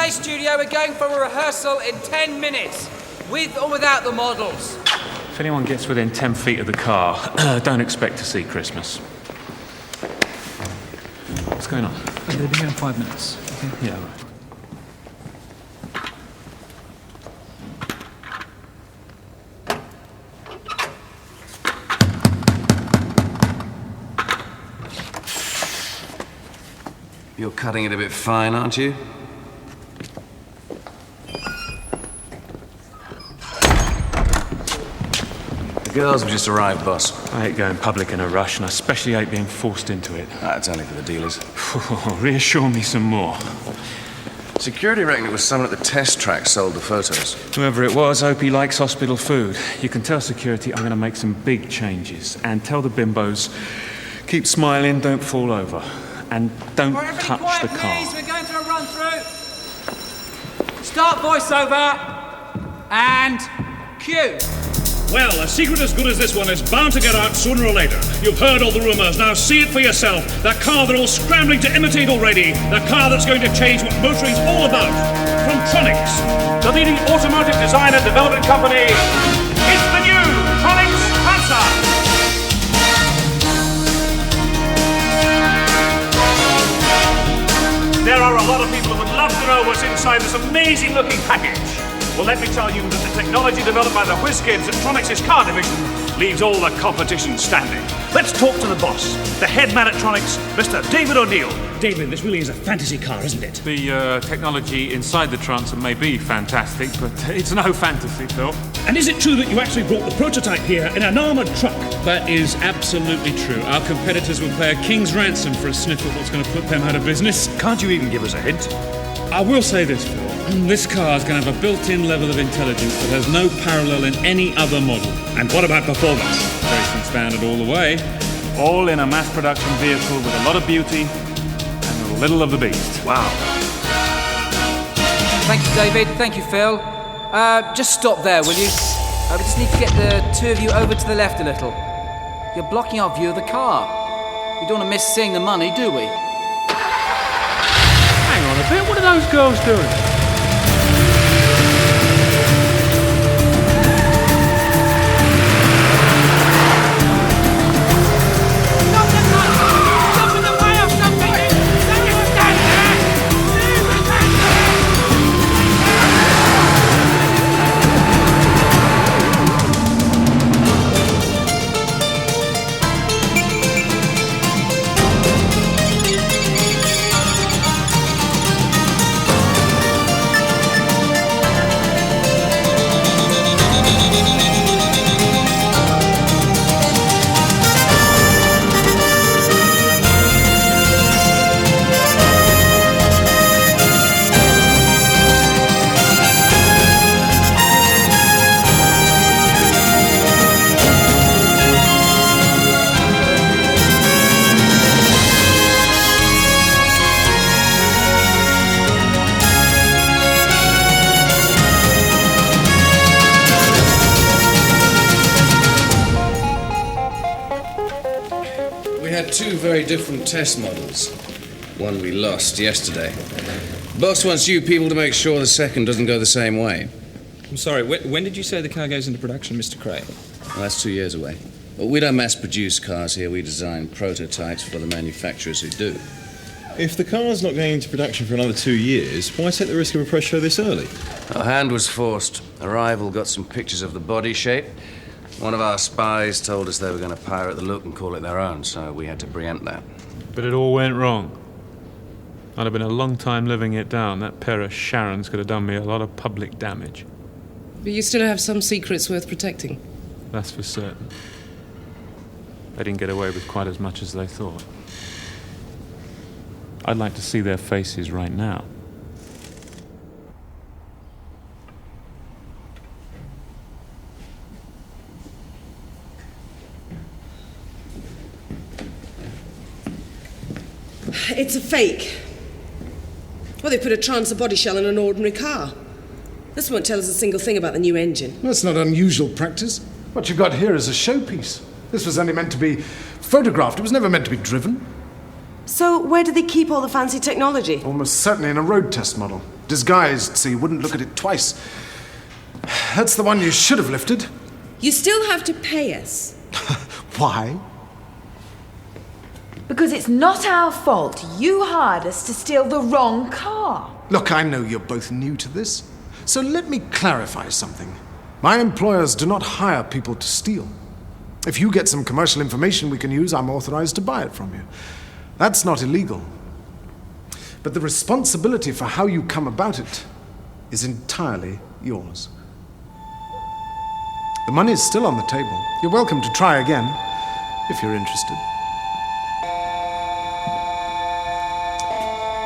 Okay, studio, we're going for a rehearsal in 10 minutes. With or without the models. If anyone gets within 10 feet of the car, don't expect to see Christmas. What's going on? They'll be here in 5 minutes. Okay? Yeah, right. You're cutting it a bit fine, aren't you? The girls have just arrived, boss. I hate going public in a rush, and I especially hate being forced into it. It's only for the dealers. Reassure me some more. Security reckoned it was someone at the test track sold the photos. Whoever it was, hope he likes hospital food. You can tell security I'm going to make some big changes. And tell the bimbos, keep smiling, don't fall over. And don't touch quiet, the car. Please. We're going through a run-through. Start voiceover. And cue. Well, a secret as good as this one is bound to get out sooner or later. You've heard all the rumours, now see it for yourself. That car they're all scrambling to imitate already. The car that's going to change what motoring's all about. From Tronics, the leading automotive design and development company, it's the new Tronics Panzer. There are a lot of people who would love to know what's inside this amazing-looking package. Well, let me tell you that the technology developed by the whiz kids at Tronics' car division leaves all the competition standing. Let's talk to the boss, the head man at Tronics, Mr. David O'Neill. David, this really is a fantasy car, isn't it? The technology inside the transom may be fantastic, but it's no fantasy, Phil. And is it true that you actually brought the prototype here in an armoured truck? That is absolutely true. Our competitors will pay a king's ransom for a sniff at what's going to put them out of business. Can't you even give us a hint? I will say this, Phil. This car is going to have a built-in level of intelligence that has no parallel in any other model. And what about performance? Racing standard all the way. All in a mass production vehicle with a lot of beauty and a little of the beast. Wow. Thank you, David. Thank you, Phil. Just stop there, will you? We just need to get the two of you over to the left a little. You're blocking our view of the car. We don't want to miss seeing the money, do we? Hang on a bit, what are those girls doing? Two very different test models. One we lost yesterday. Boss wants you people to make sure the second doesn't go the same way. I'm sorry, when did you say the car goes into production, Mr. Cray? Well, that's 2 years away. But we don't mass-produce cars here. We design prototypes for the manufacturers who do. If the car's not going into production for another 2 years, why take the risk of a press show this early? Our hand was forced. A rival got some pictures of the body shape. One of our spies told us they were going to pirate the look and call it their own, so we had to preempt that. But it all went wrong. I'd have been a long time living it down. That pair of Sharons could have done me a lot of public damage. But you still have some secrets worth protecting. That's for certain. They didn't get away with quite as much as they thought. I'd like to see their faces right now. It's a fake. Well, they put a transfer body shell in an ordinary car. This won't tell us a single thing about the new engine. That's not unusual practice. What you've got here is a showpiece. This was only meant to be photographed. It was never meant to be driven. So where do they keep all the fancy technology? Almost certainly in a road test model. Disguised so you wouldn't look at it twice. That's the one you should have lifted. You still have to pay us. Why? Because it's not our fault. You hired us to steal the wrong car. Look, I know you're both new to this, so let me clarify something. My employers do not hire people to steal. If you get some commercial information we can use, I'm authorized to buy it from you. That's not illegal. But the responsibility for how you come about it is entirely yours. The money's still on the table. You're welcome to try again, if you're interested.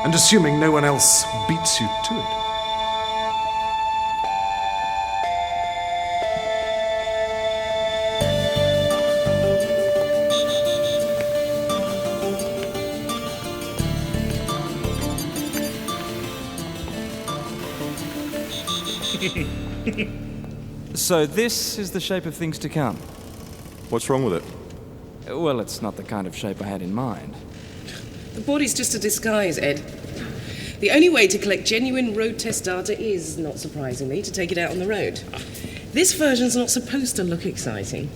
And assuming no one else beats you to it. So this is the shape of things to come. What's wrong with it? Well, it's not the kind of shape I had in mind. The body's just a disguise, Ed. The only way to collect genuine road test data is, not surprisingly, to take it out on the road. This version's not supposed to look exciting.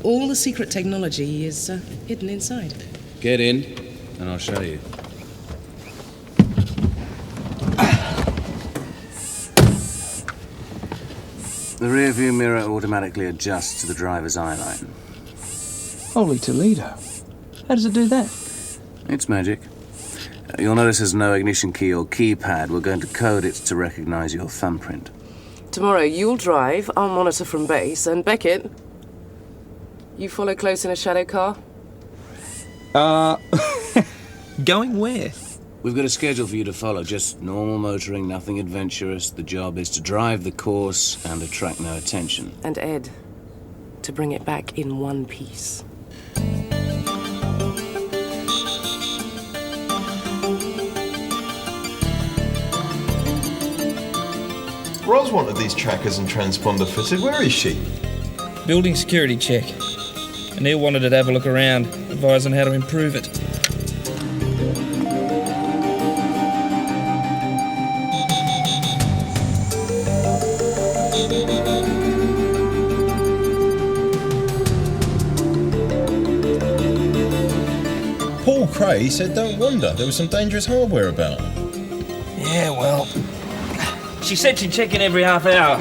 All the secret technology is hidden inside. Get in, and I'll show you. The rear-view mirror automatically adjusts to the driver's eye line. Holy Toledo. How does it do that? It's magic. You'll notice there's no ignition key or keypad. We're going to code it to recognize your thumbprint. Tomorrow you'll drive, I'll monitor from base, and Beckett, you follow close in a shadow car? Going where? We've got a schedule for you to follow, just normal motoring, nothing adventurous. The job is to drive the course and attract no attention. And Ed, to bring it back in one piece. Ros wanted these trackers and transponder fitted. Where is she? Building security check. And Neil wanted her to have a look around, advise on how to improve it. Paul Cray said don't wander. There was some dangerous hardware about. Yeah, well, she said she'd check in every half hour.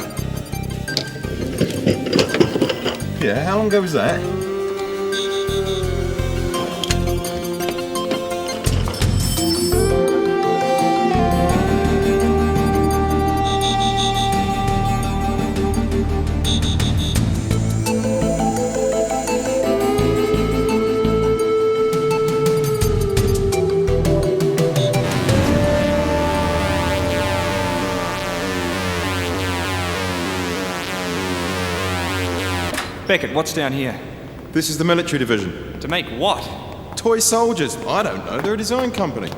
Yeah, how long ago was that? Beckett, what's down here? This is the military division. To make what? Toy soldiers. I don't know. They're a design company.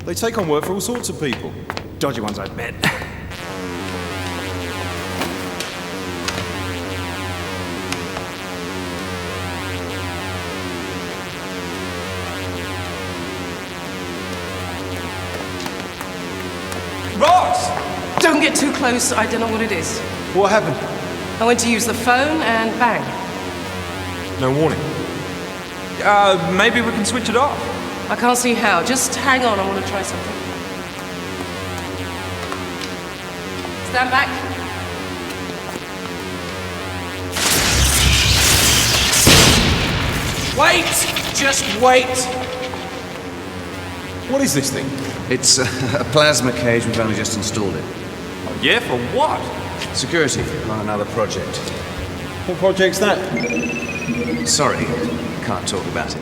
They take on work for all sorts of people. Dodgy ones, I bet. Ross! Don't get too close, I don't know what it is. What happened? I went to use the phone and bang. No warning. Maybe we can switch it off. I can't see how. Just hang on, I want to try something. Stand back. Wait! Just wait! What is this thing? It's a plasma cage. We've only just installed it. Oh, yeah, for what? Security on another project. What project's that? Sorry, can't talk about it.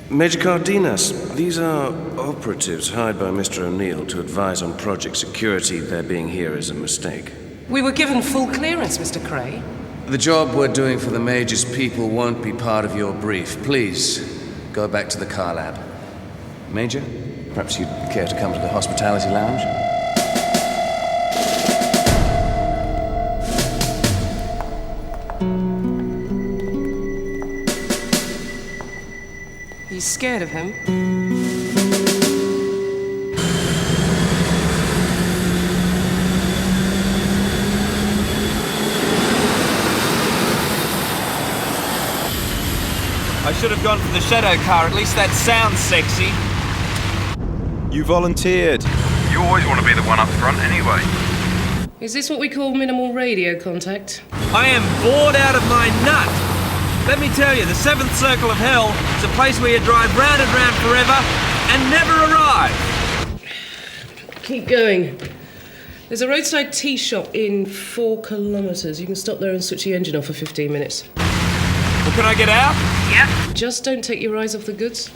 Major Cardenas, these are operatives hired by Mr. O'Neill to advise on project security. Their being here is a mistake. We were given full clearance, Mr. Cray. The job we're doing for the Major's people won't be part of your brief. Please, go back to the car lab. Major, perhaps you'd care to come to the hospitality lounge? You scared of him? should have gone for the shadow car. At least that sounds sexy. You volunteered. You always want to be the one up front anyway. Is this what we call minimal radio contact? I am bored out of my nut. Let me tell you, the seventh circle of hell is a place where you drive round and round forever and never arrive. Keep going. There's a roadside tea shop in 4 kilometres. You can stop there and switch the engine off for 15 minutes. Well, can I get out? Yeah. Just don't take your eyes off the goods.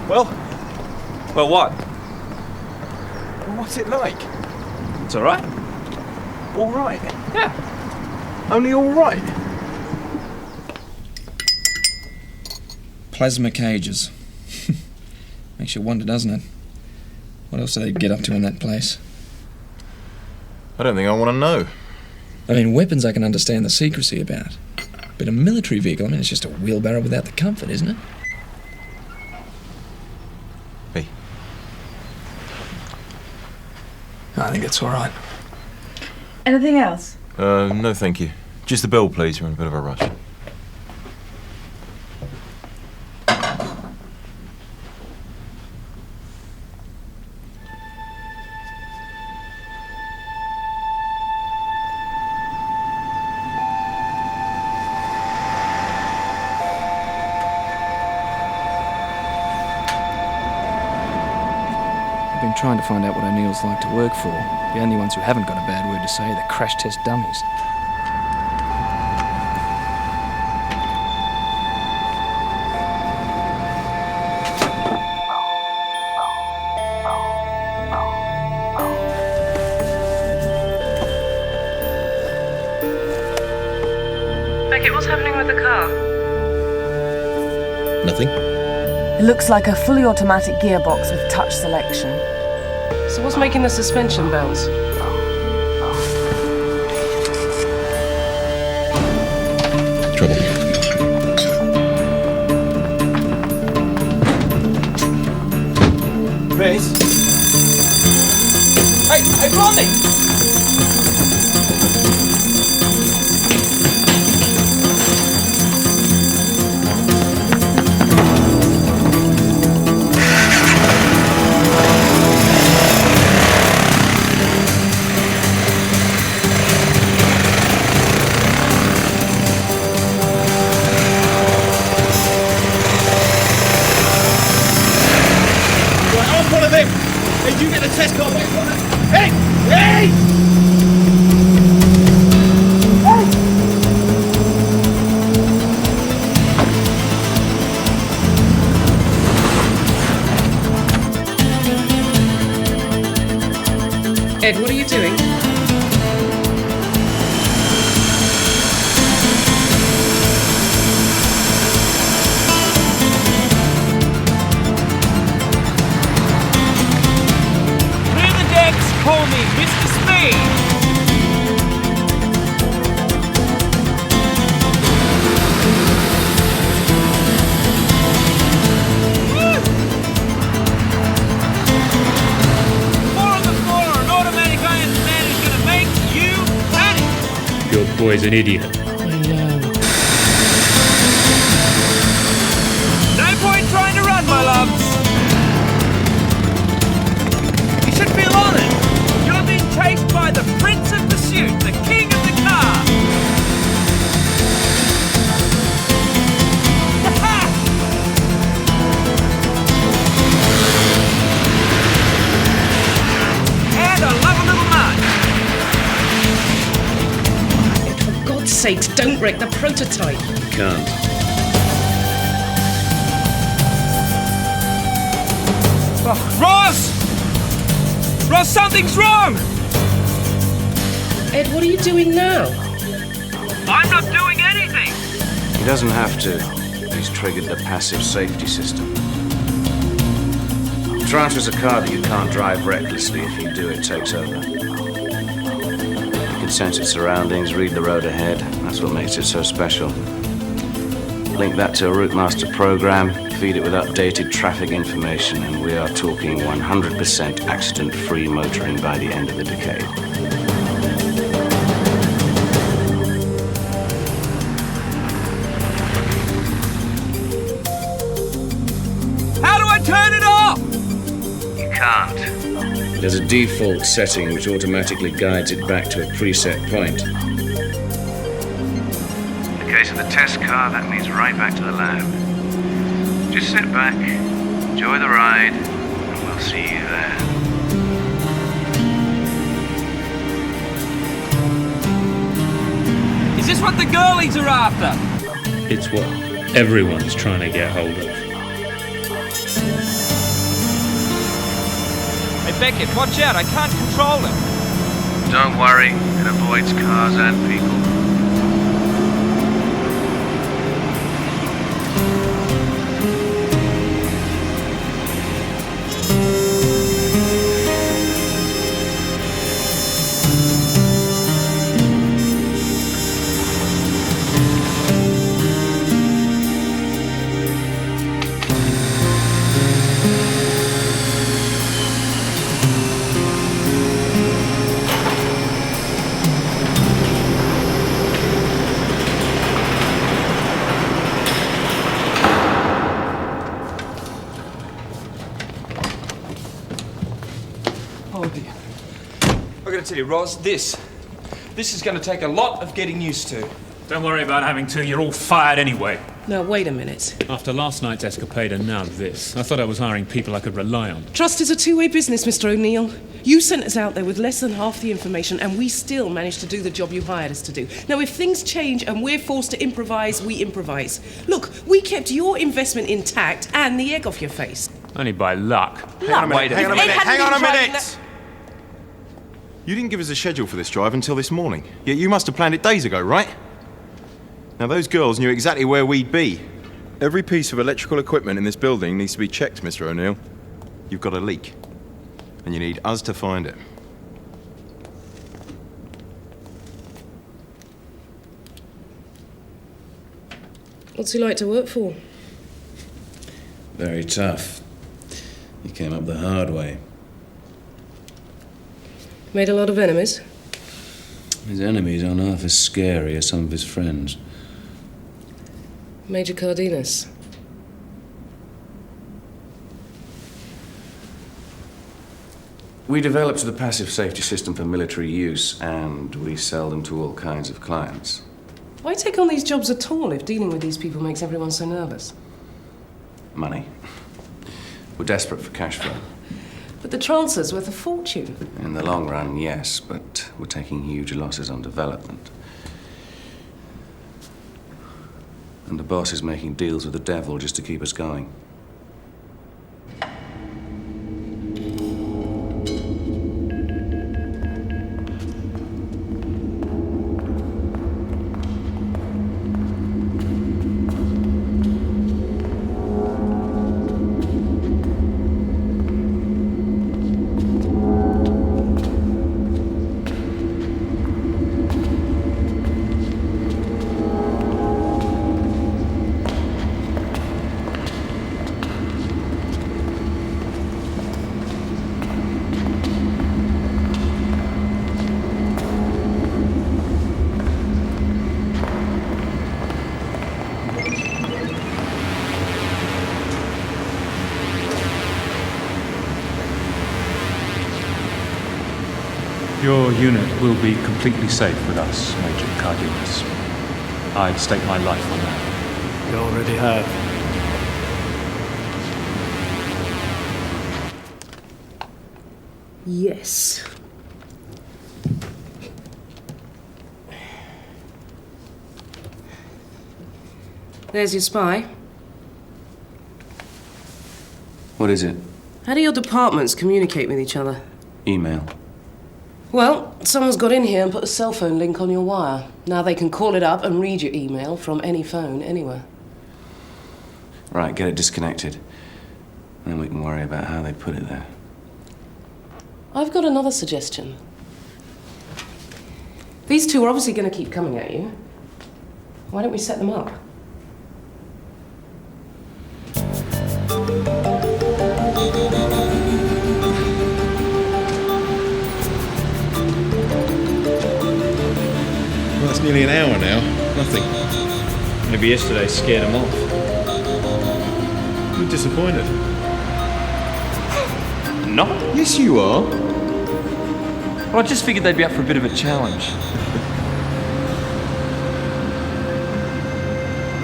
Well, what? Well, what's it like? It's all right. All right. Yeah. Only all right. Plasma cages. Makes you wonder, doesn't it? What else do they get up to in that place? I don't think I want to know. I mean, weapons I can understand the secrecy about. But a military vehicle, I mean, it's just a wheelbarrow without the comfort, isn't it? I think it's all right. Anything else? No, thank you. Just the bill, please. We're in a bit of a rush. I've been trying to find out what O'Neill's like to work for. The only ones who haven't got a bad word to say are the crash test dummies. Beckett, what's happening with the car? Nothing. It looks like a fully automatic gearbox with touch selection. So what's making the suspension bounce? Trouble. Miss? Hey, Blondie! Hey, you get the test car back on it. Hey! Hey! Ed, what are you doing? Call me Mr. Speed! Woo! 4 on the floor, an automatic Iron Man is gonna make you panic! Your boy's an idiot. No point trying to run, my loves! You should feel honored! You're being chased by the Prince of Pursuit, the king of the car! And I love a little nut! Ed, for God's sakes, don't wreck the prototype. Can't. Ross! Ross, something's wrong! Ed, what are you doing now? I'm not doing anything! He doesn't have to. He's triggered the passive safety system. Transfers a car that you can't drive recklessly. If you do, it takes over. You can sense its surroundings, read the road ahead. That's what makes it so special. Link that to a route master program, feed it with updated traffic information, and we are talking 100% accident-free motoring by the end of the decade. How do I turn it off? You can't. There's a default setting which automatically guides it back to a preset point. In the case of the test car, that means right back to the lab. Just sit back, enjoy the ride, and we'll see you there. Is this what the girlies are after? It's what everyone's trying to get hold of. Hey, Beckett, watch out. I can't control it. Don't worry, it avoids cars and people. Oh dear. I gotta tell you, Roz, this is gonna take a lot of getting used to. Don't worry about having to. You're all fired anyway. Now, wait a minute. After last night's escapade and now this, I thought I was hiring people I could rely on. Trust is a two-way business, Mr. O'Neill. You sent us out there with less than half the information, and we still managed to do the job you hired us to do. Now, if things change and we're forced to improvise, we improvise. Look, we kept your investment intact and the egg off your face. Only by luck. Hang on a minute, hang on a minute! That... You didn't give us a schedule for this drive until this morning. Yet you must have planned it days ago, right? Now, those girls knew exactly where we'd be. Every piece of electrical equipment in this building needs to be checked, Mr. O'Neill. You've got a leak, and you need us to find it. What's he like to work for? Very tough. He came up the hard way. Made a lot of enemies? His enemies aren't half as scary as some of his friends. Major Cardenas. We developed the passive safety system for military use, and we sell them to all kinds of clients. Why take on these jobs at all if dealing with these people makes everyone so nervous? Money. We're desperate for cash flow. But the transfer's worth a fortune. In the long run, yes, but we're taking huge losses on development. And the boss is making deals with the devil just to keep us going. Your unit will be completely safe with us, Major Cardenas. I'd stake my life on that. You already have. Yes. There's your spy. What is it? How do your departments communicate with each other? Email. Well, someone's got in here and put a cell phone link on your wire. Now they can call it up and read your email from any phone, anywhere. Right, get it disconnected. Then we can worry about how they put it there. I've got another suggestion. These two are obviously going to keep coming at you. Why don't we set them up? Nearly an hour now. Nothing. Maybe yesterday scared him off. You're disappointed. Not? Yes, you are. Well, I just figured they'd be up for a bit of a challenge.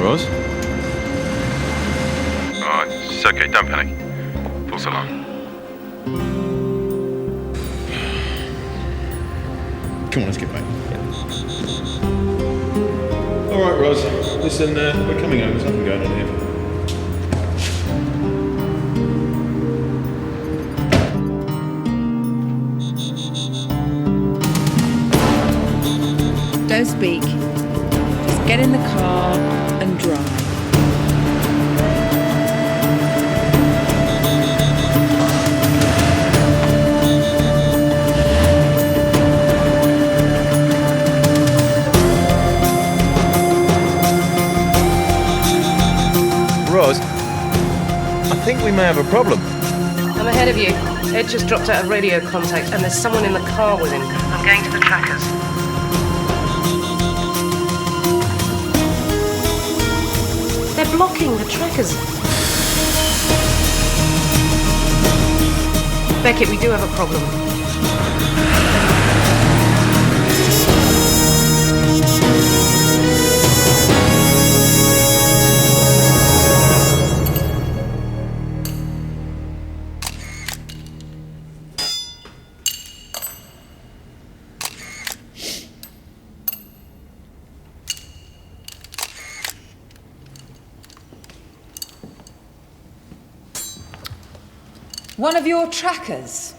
Roz? Oh, it's okay, don't panic. False alarm. Come on, let's get back. All right, Roz. Listen, we're coming home. There's nothing going on here. Don't speak. Just get in the car and drive. Roz, I think we may have a problem. I'm ahead of you. Ed just dropped out of radio contact, and there's someone in the car with him. I'm going to the trackers. They're blocking the trackers. Beckett, we do have a problem. One of your trackers?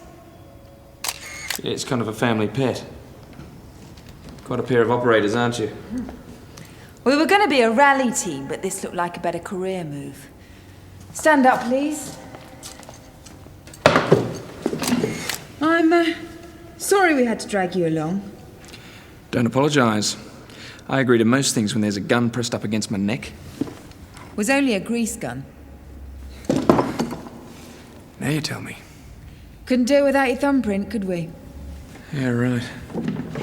Yeah, it's kind of a family pet. Quite a pair of operators, aren't you? We were going to be a rally team, but this looked like a better career move. Stand up, please. I'm sorry we had to drag you along. Don't apologise. I agree to most things when there's a gun pressed up against my neck. Was only a grease gun. Now you tell me. Couldn't do it without your thumbprint, could we? Yeah, right.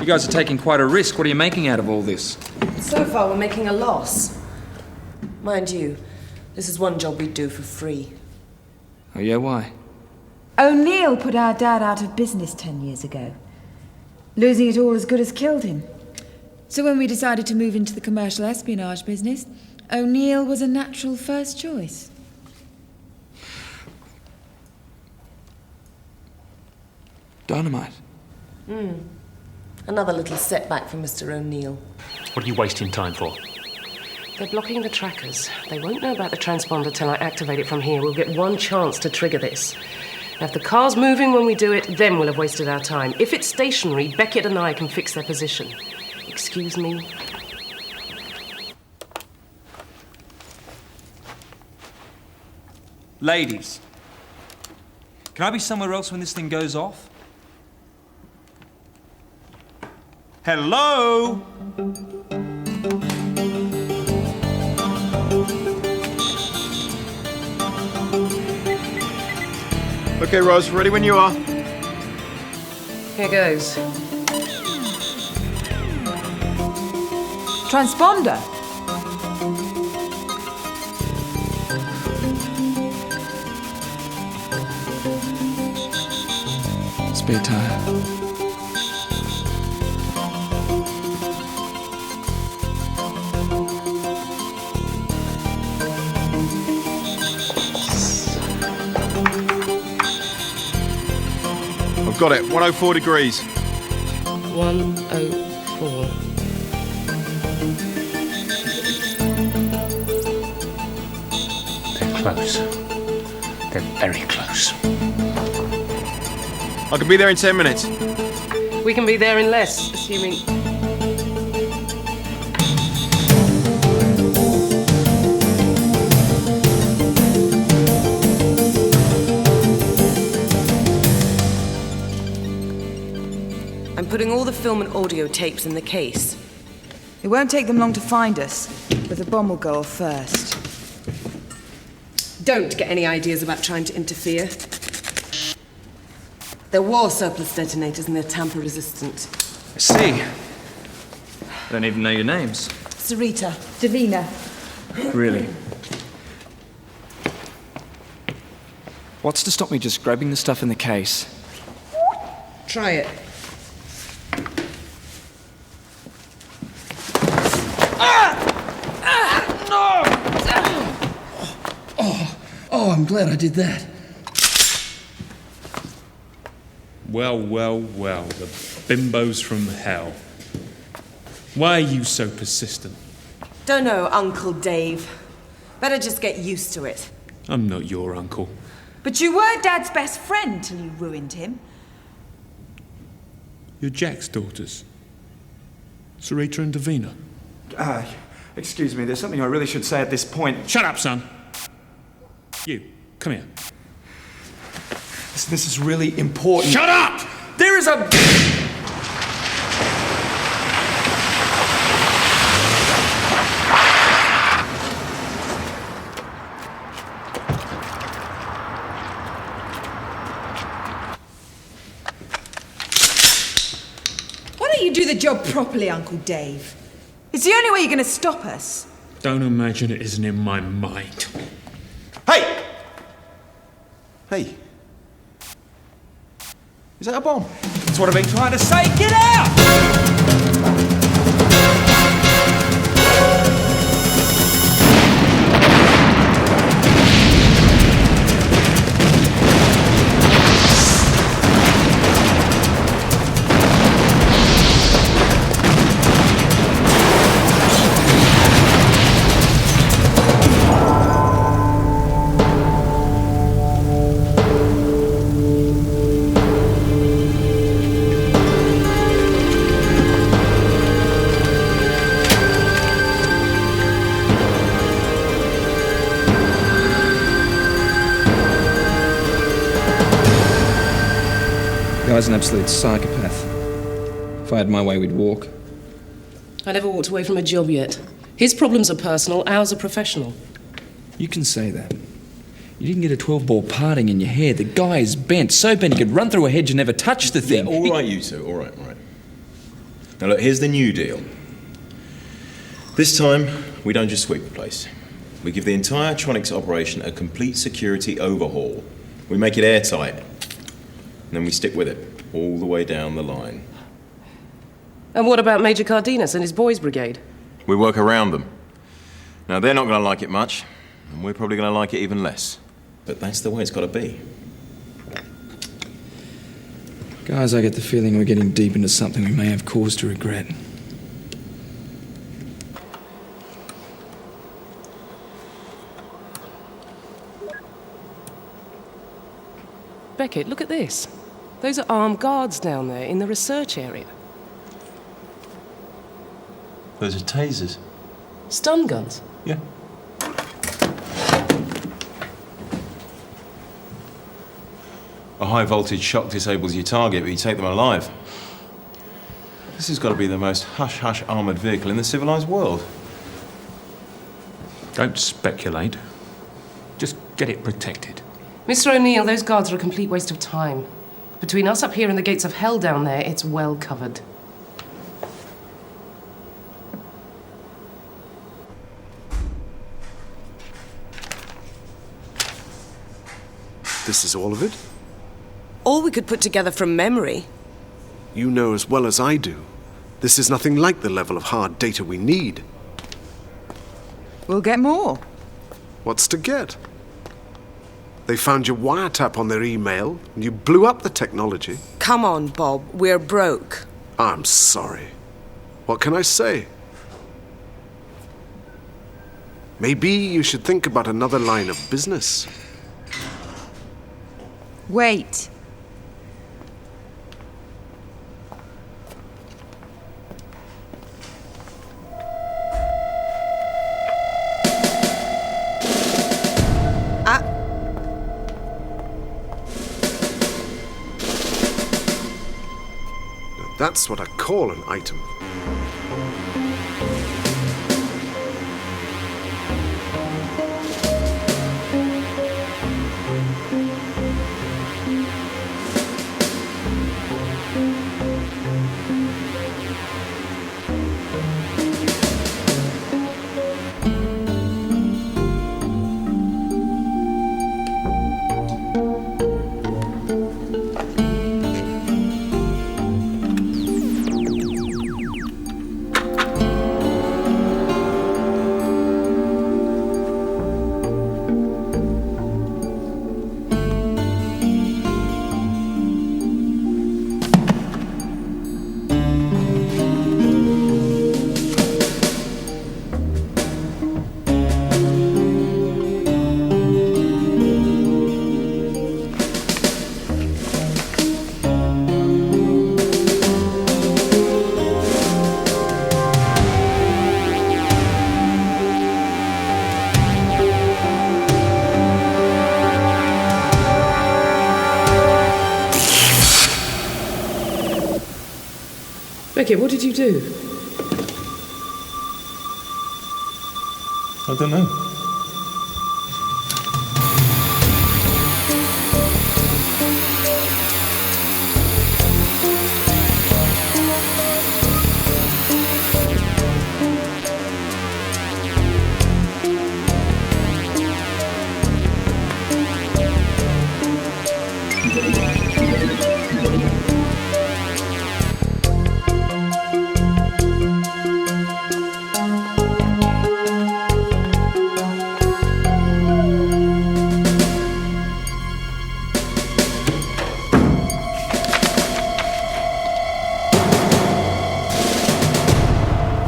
You guys are taking quite a risk. What are you making out of all this? So far, we're making a loss. Mind you, this is one job we do for free. Oh, yeah, why? O'Neill put our dad out of business 10 years ago. Losing it all as good as killed him. So when we decided to move into the commercial espionage business, O'Neill was a natural first choice. Dynamite. Another little setback for Mr. O'Neill. What are you wasting time for? They're blocking the trackers. They won't know about the transponder till I activate it from here. We'll get one chance to trigger this. Now, if the car's moving when we do it, then we'll have wasted our time. If it's stationary, Beckett and I can fix their position. Excuse me? Ladies, can I be somewhere else when this thing goes off? Hello? Okay, Roz, ready when you are. Here goes. Transponder? Spare tire. I've got it, 104 degrees. 104. They're close. They're very close. I can be there in 10 minutes. We can be there in less, assuming... I'm putting all the film and audio tapes in the case. It won't take them long to find us, but the bomb will go off first. Don't get any ideas about trying to interfere. They're war surplus detonators and they're tamper resistant. I see. I don't even know your names. Sarita. Davina. Really? What's to stop me just grabbing the stuff in the case? Try it. Oh, I'm glad I did that. Well, well, well, the bimbos from hell. Why are you so persistent? Don't know, Uncle Dave. Better just get used to it. I'm not your uncle. But you were Dad's best friend till you ruined him. You're Jack's daughters. Sarita and Davina. Excuse me, there's something I really should say at this point. Shut up, son. You, come here. This is really important. Shut up! There is a... Why don't you do the job properly, Uncle Dave? It's the only way you're going to stop us. Don't imagine it isn't in my mind. Hey! Hey. Is that a bomb? That's what I've been trying to say. Get out! The guy's an absolute psychopath. If I had my way, we'd walk. I never walked away from a job yet. His problems are personal, ours are professional. You can say that. You didn't get a 12-ball parting in your hair. The guy is bent, so bent he could run through a hedge and never touch the thing. Yeah, all right, you two. All right. Now look, here's the new deal. This time, we don't just sweep the place. We give the entire Tronics operation a complete security overhaul. We make it airtight. And then we stick with it, all the way down the line. And what about Major Cardenas and his boys' brigade? We work around them. Now, they're not going to like it much, and we're probably going to like it even less. But that's the way it's got to be. Guys, I get the feeling we're getting deep into something we may have cause to regret. Beckett, look at this. Those are armed guards down there in the research area. Those are tasers. Stun guns? Yeah. A high-voltage shock disables your target, but you take them alive. This has got to be the most hush-hush armoured vehicle in the civilized world. Don't speculate. Just get it protected. Mr. O'Neill, those guards are a complete waste of time. Between us up here and the gates of hell down there, it's well covered. This is all of it? All we could put together from memory. You know as well as I do. This is nothing like the level of hard data we need. We'll get more. What's to get? They found your wiretap on their email, and you blew up the technology. Come on, Bob. We're broke. I'm sorry. What can I say? Maybe you should think about another line of business. Wait. That's what I call an item. Beckett, what did you do? I don't know.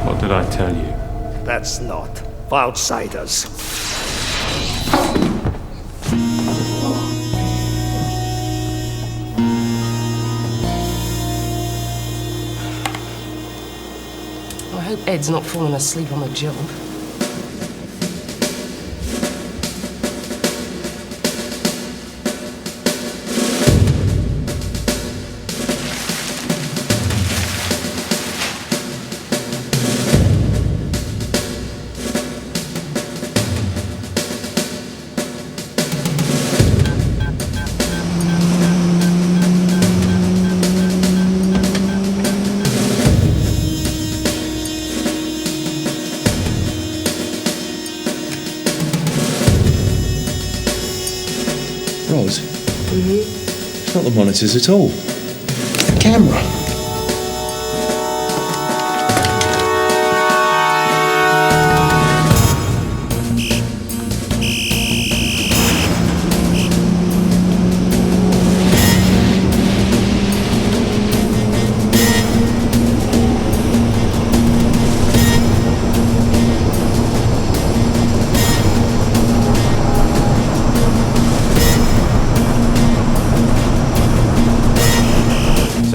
What did I tell you? That's not for outsiders. I hope Ed's not fallen asleep on the job. Rose, it's not the monitors at all. It's the camera.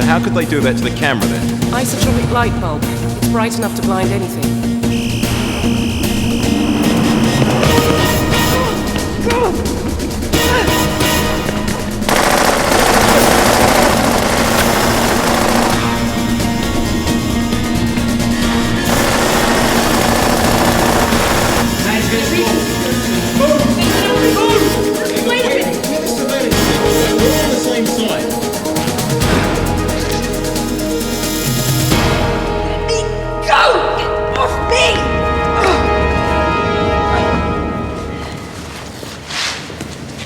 How could they do that to the camera then? Isotropic light bulb. It's bright enough to blind anything.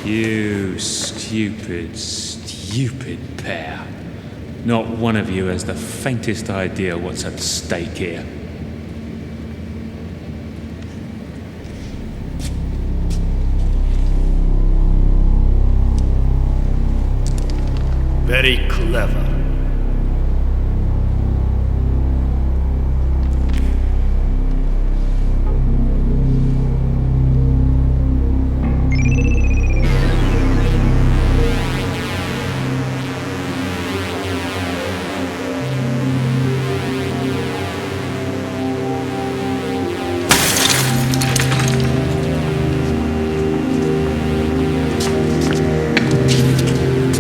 You stupid pair. Not one of you has the faintest idea what's at stake here. Very clever.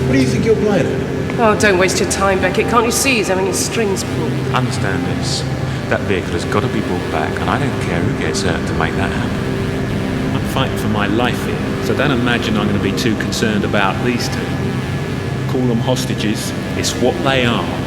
What do you think you're playing at? Oh, don't waste your time, Beckett. Can't you see he's having his strings pulled? Understand this. That vehicle has got to be brought back, and I don't care who gets hurt to make that happen. I'm fighting for my life here, so don't imagine I'm going to be too concerned about these two. Call them hostages. It's what they are.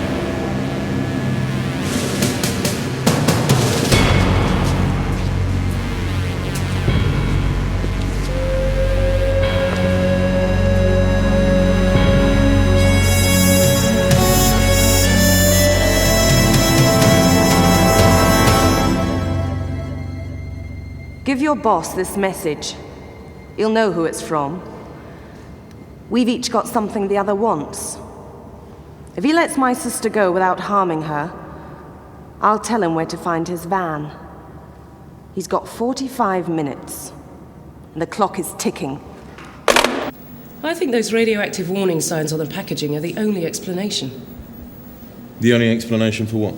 Give your boss this message. He'll know who it's from. We've each got something the other wants. If he lets my sister go without harming her, I'll tell him where to find his van. He's got 45 minutes, and the clock is ticking. I think those radioactive warning signs on the packaging are the only explanation. The only explanation for what?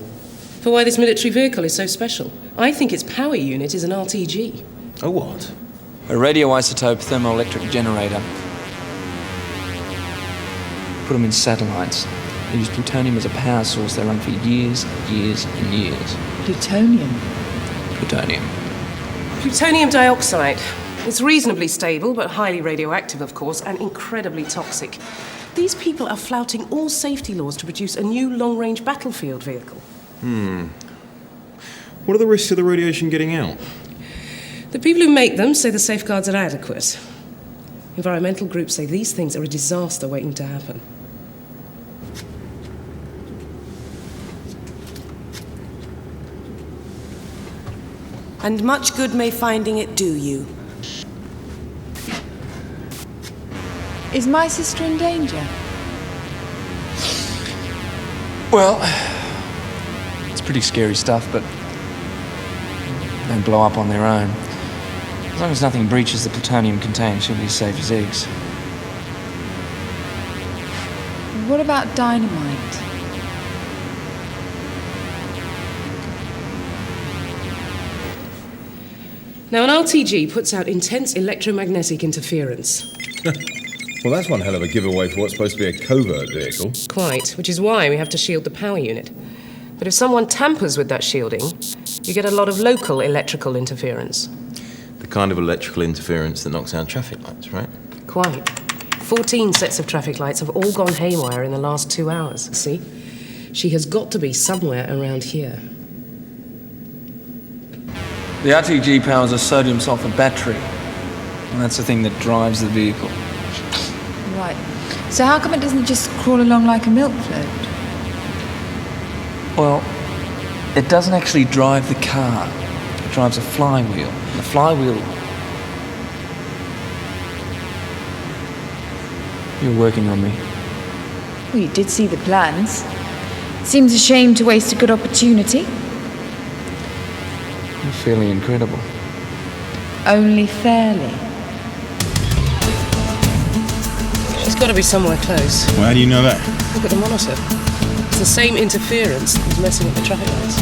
For why this military vehicle is so special. I think its power unit is an RTG. A what? A radioisotope thermoelectric generator. Put them in satellites. They use plutonium as a power source. They run for years, years and years. Plutonium? Plutonium. Plutonium dioxide. It's reasonably stable, but highly radioactive, of course, and incredibly toxic. These people are flouting all safety laws to produce a new long-range battlefield vehicle. What are the risks of the radiation getting out? The people who make them say the safeguards are adequate. Environmental groups say these things are a disaster waiting to happen. And much good may finding it do you. Is my sister in danger? Well, it's pretty scary stuff, but they don't blow up on their own. As long as nothing breaches the plutonium contained, she'll be as safe as eggs. What about dynamite? Now, an RTG puts out intense electromagnetic interference. Well, that's one hell of a giveaway for what's supposed to be a covert vehicle. Quite, which is why we have to shield the power unit. But if someone tampers with that shielding, you get a lot of local electrical interference. The kind of electrical interference that knocks out traffic lights, right? Quite. 14 sets of traffic lights have all gone haywire in the last 2 hours, see? She has got to be somewhere around here. The RTG powers a sodium-sulfur battery, and that's the thing that drives the vehicle. Right. So how come it doesn't just crawl along like a milk float? Well, it doesn't actually drive the car. It drives a flywheel. And the flywheel... You're working on me. Well, you did see the plans. Seems a shame to waste a good opportunity. You're fairly incredible. Only fairly. She's got to be somewhere close. Well, how do you know that? Look at the monitor. It's the same interference that's messing up the traffic lights.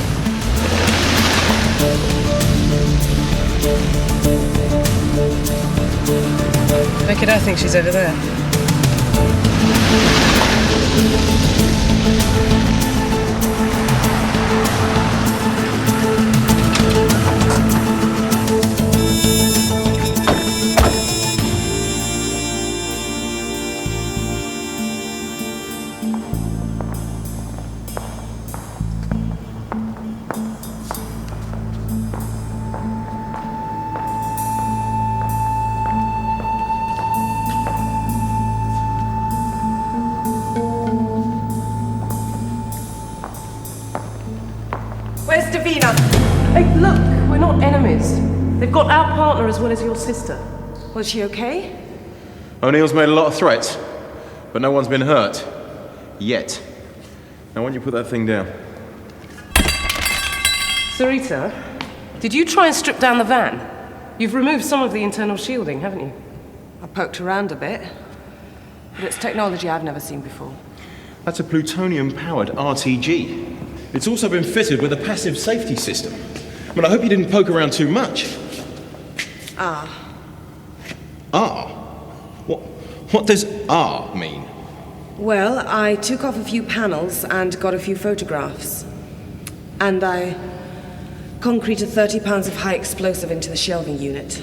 Beckett, I think she's over there. Where's Davina? Hey, look, we're not enemies. They've got our partner as well as your sister. Was she okay? O'Neill's made a lot of threats, but no one's been hurt. Yet. Now, why don't you put that thing down? Sarita, did you try and strip down the van? You've removed some of the internal shielding, haven't you? I poked around a bit, but it's technology I've never seen before. That's a plutonium-powered RTG. It's also been fitted with a passive safety system. But I hope you didn't poke around too much. Ah. Ah? What does ah mean? Well, I took off a few panels and got a few photographs. And I concreted 30 pounds of high explosive into the shelving unit.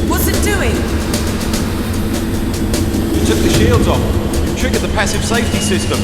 What's it doing? You took the shields off. You triggered the passive safety system.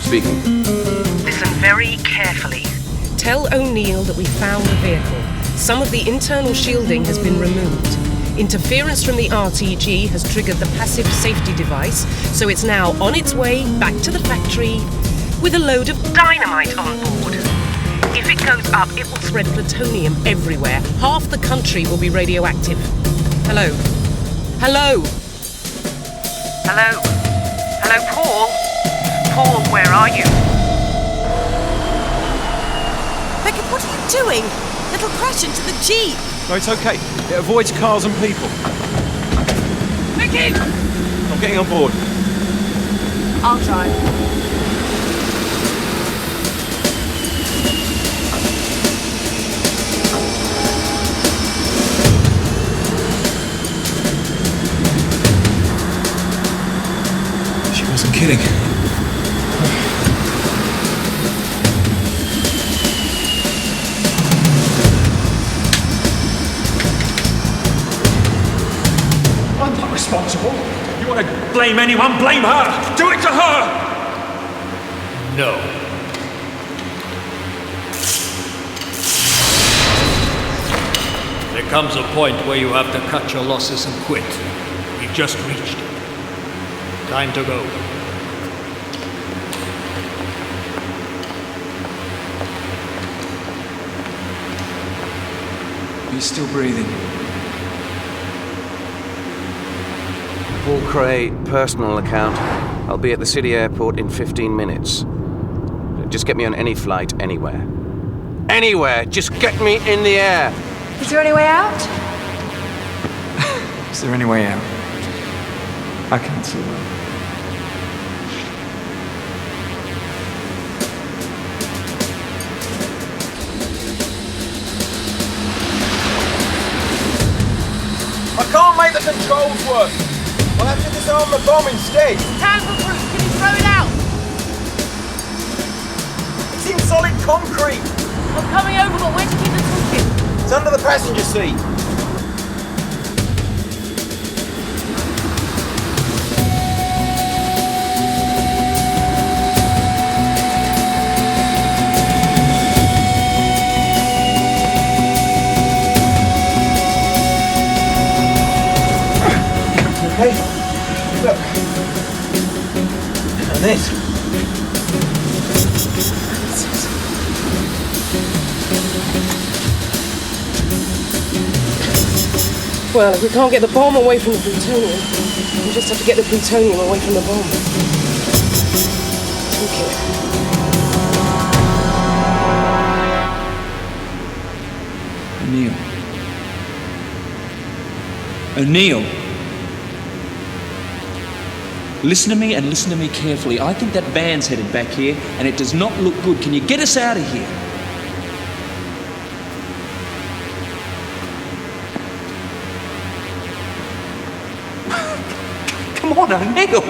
Speaking. Listen very carefully. Tell O'Neill that we found the vehicle. Some of the internal shielding has been removed. Interference from the RTG has triggered the passive safety device, so it's now on its way back to the factory with a load of dynamite on board. If it goes up, it will spread plutonium everywhere. Half the country will be radioactive. Hello? Hello? Hello? Hello, Paul? Paul, where are you? What are you doing? It'll crash into the Jeep. No, it's okay. It avoids cars and people. Mickey! I'm getting on board. I'll drive. She wasn't kidding. I'm not responsible. You want to blame anyone, blame her! Do it to her! No. There comes a point where you have to cut your losses and quit. We've just reached it. Time to go. You're still breathing. Paul Cray, personal account. I'll be at the city airport in 15 minutes. Just get me on any flight, anywhere. Anywhere! Just get me in the air! Is there any way out? Is there any way out? I can't see one. I can't make the controls work. I'll have to disarm the bomb instead. Tangle proof, can you throw it out? It's in solid concrete. I'm coming over, but where do you keep the toolkit? It's under the passenger seat. Okay, look. And this. Well, if we can't get the bomb away from the plutonium, we just have to get the plutonium away from the bomb. Okay. O'Neill. Listen to me and listen to me carefully. I think that van's headed back here, and it does not look good. Can you get us out of here? Come on, O'Neill!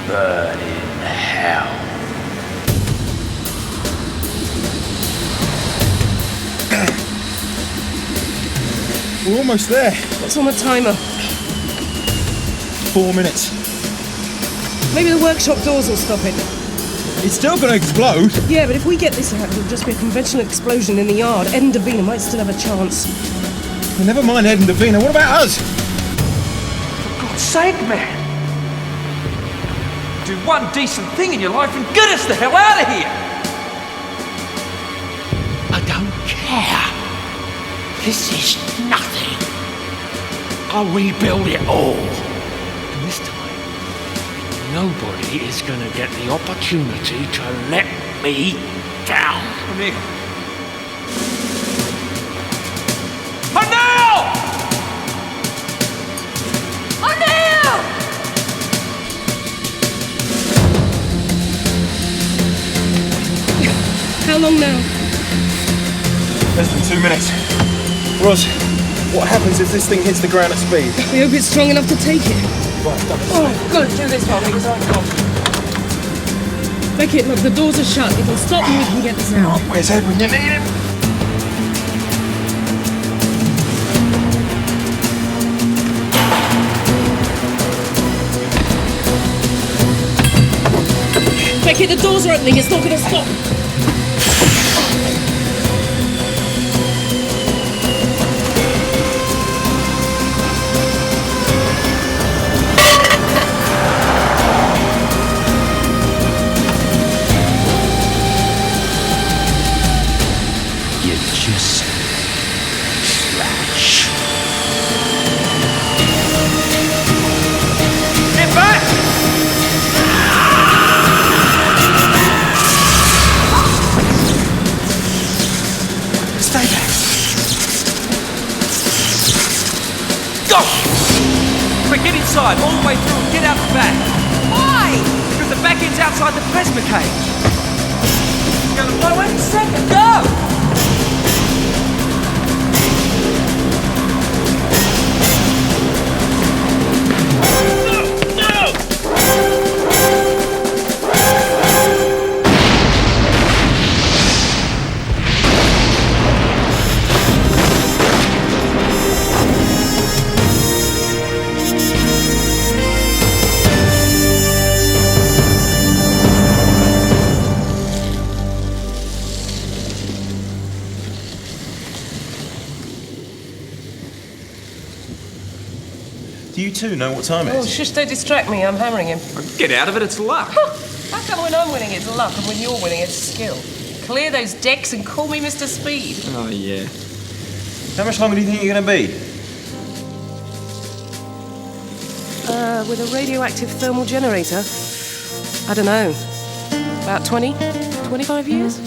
Burn in hell. We're almost there. What's on the timer? 4 minutes. Maybe the workshop doors will stop it. It's still going to explode. Yeah, but if we get this out, it'll just be a conventional explosion in the yard. Ed and Davina might still have a chance. Well, never mind Ed and Davina. What about us? For God's sake, man! Do one decent thing in your life and get us the hell out of here! I don't care. This is nothing. I'll rebuild it all. And this time, nobody is going to get the opportunity to let me down. O'Neill! O'Neill! O'Neill! How long now? Less than 2 minutes. Roz, what happens if this thing hits the ground at speed? We hope it's strong enough to take it. Right, stop it. Oh, good. Do this one because I can't. Beckett, look, the doors are shut. It'll stop and we can get this out. Where's Ed when you need him? Beckett, the doors are opening. It's not going to stop. Go! Quick, get inside, all the way through and get out the back. Why? Because the back end's outside the plasma cage. It's going to blow any second. Go! Do you two know what time it Oh, is? shush, don't distract me. I'm hammering him. Get out of it, it's luck. How come when I'm winning it's luck and when you're winning it's skill? Clear those decks and call me Mr. Speed. Oh, yeah. How much longer do you think you're going to be? With a radioactive thermal generator? I don't know. About 20, 25 years?